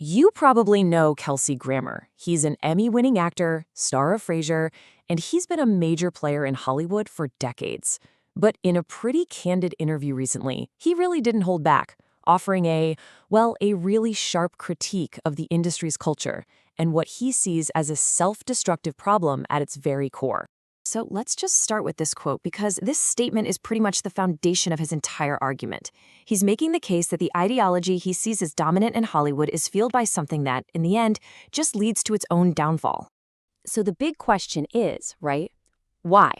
You probably know Kelsey Grammer. He's an Emmy-winning actor, star of Frasier, and he's been a major player in Hollywood for decades. But in a pretty candid interview recently, he really didn't hold back, offering a really sharp critique of the industry's culture and what he sees as a self-destructive problem at its very core. So let's just start with this quote because this statement is pretty much the foundation of his entire argument. He's making the case that the ideology he sees as dominant in Hollywood is fueled by something that, in the end, just leads to its own downfall. So the big question is, right? Why?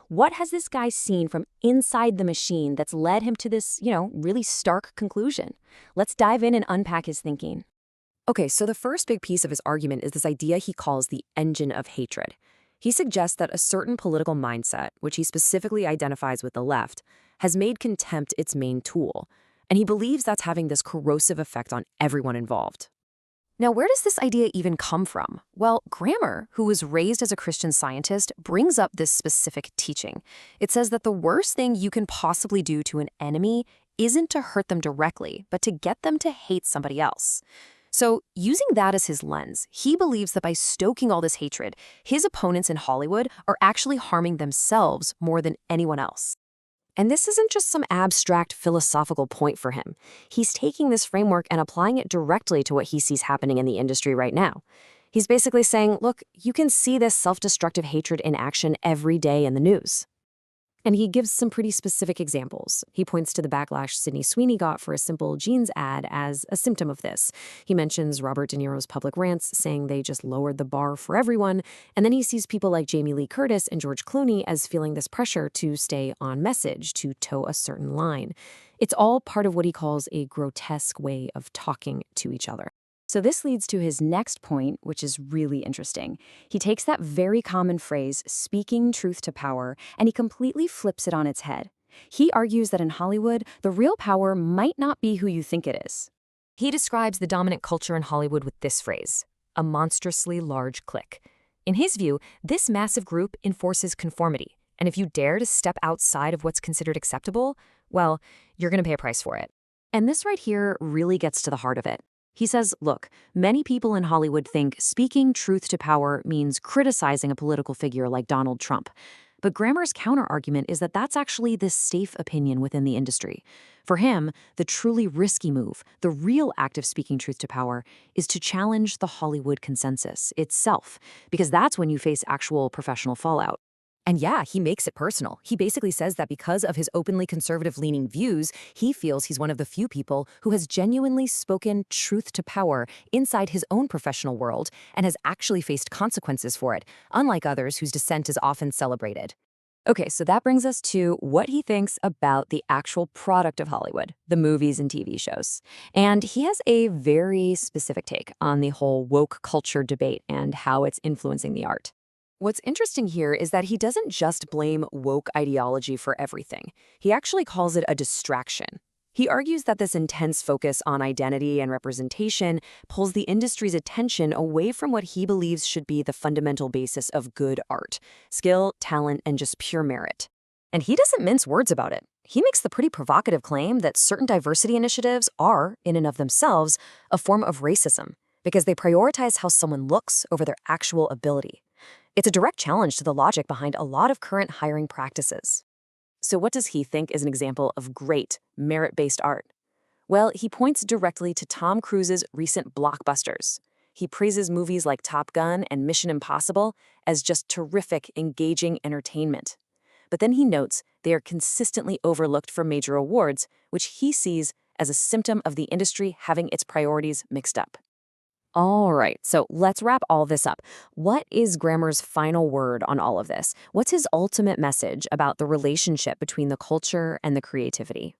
What has this guy seen from inside the machine that's led him to this, really stark conclusion? Let's dive in and unpack his thinking. Okay, so the first big piece of his argument is this idea he calls the engine of hatred. He suggests that a certain political mindset, which he specifically identifies with the left, has made contempt its main tool, and he believes that's having this corrosive effect on everyone involved. Now, where does this idea even come from? Well, Grammer, who was raised as a Christian Scientist, brings up this specific teaching. It says that the worst thing you can possibly do to an enemy isn't to hurt them directly, but to get them to hate somebody else. So, using that as his lens, he believes that by stoking all this hatred, his opponents in Hollywood are actually harming themselves more than anyone else. And this isn't just some abstract philosophical point for him. He's taking this framework and applying it directly to what he sees happening in the industry right now. He's basically saying, look, you can see this self-destructive hatred in action every day in the news. And he gives some pretty specific examples. He points to the backlash Sydney Sweeney got for a simple jeans ad as a symptom of this. He mentions Robert De Niro's public rants saying they just lowered the bar for everyone, and then he sees people like Jamie Lee Curtis and George Clooney as feeling this pressure to stay on message, to toe a certain line. It's all part of what he calls a grotesque way of talking to each other. So this leads to his next point, which is really interesting. He takes that very common phrase, speaking truth to power, and he completely flips it on its head. He argues that in Hollywood, the real power might not be who you think it is. He describes the dominant culture in Hollywood with this phrase, a monstrously large clique. In his view, this massive group enforces conformity, and if you dare to step outside of what's considered acceptable, well, you're going to pay a price for it. And this right here really gets to the heart of it. He says, look, many people in Hollywood think speaking truth to power means criticizing a political figure like Donald Trump. But Grammer's counter-argument is that that's actually the safe opinion within the industry. For him, the truly risky move, the real act of speaking truth to power, is to challenge the Hollywood consensus itself, because that's when you face actual professional fallout. And yeah, he makes it personal. He basically says that because of his openly conservative-leaning views, he feels he's one of the few people who has genuinely spoken truth to power inside his own professional world and has actually faced consequences for it, unlike others whose dissent is often celebrated. Okay, so that brings us to what he thinks about the actual product of Hollywood, the movies and TV shows. And he has a very specific take on the whole woke culture debate and how it's influencing the art. What's interesting here is that he doesn't just blame woke ideology for everything. He actually calls it a distraction. He argues that this intense focus on identity and representation pulls the industry's attention away from what he believes should be the fundamental basis of good art: skill, talent, and just pure merit. And he doesn't mince words about it. He makes the pretty provocative claim that certain diversity initiatives are, in and of themselves, a form of racism, because they prioritize how someone looks over their actual ability. It's a direct challenge to the logic behind a lot of current hiring practices. So what does he think is an example of great, merit-based art? Well, he points directly to Tom Cruise's recent blockbusters. He praises movies like Top Gun and Mission Impossible as just terrific, engaging entertainment. But then he notes they are consistently overlooked for major awards, which he sees as a symptom of the industry having its priorities mixed up. All right, so let's wrap all this up. What is Grammer's final word on all of this? What's his ultimate message about the relationship between the culture and the creativity?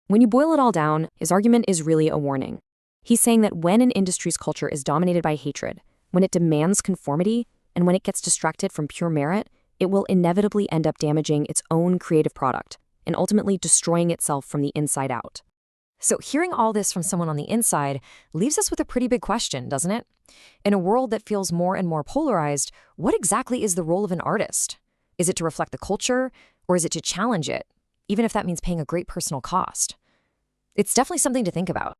When you boil it all down, his argument is really a warning. He's saying that when an industry's culture is dominated by hatred, when it demands conformity, and when it gets distracted from pure merit, it will inevitably end up damaging its own creative product and ultimately destroying itself from the inside out. So hearing all this from someone on the inside leaves us with a pretty big question, doesn't it? In a world that feels more and more polarized, what exactly is the role of an artist? Is it to reflect the culture, or is it to challenge it, even if that means paying a great personal cost? It's definitely something to think about.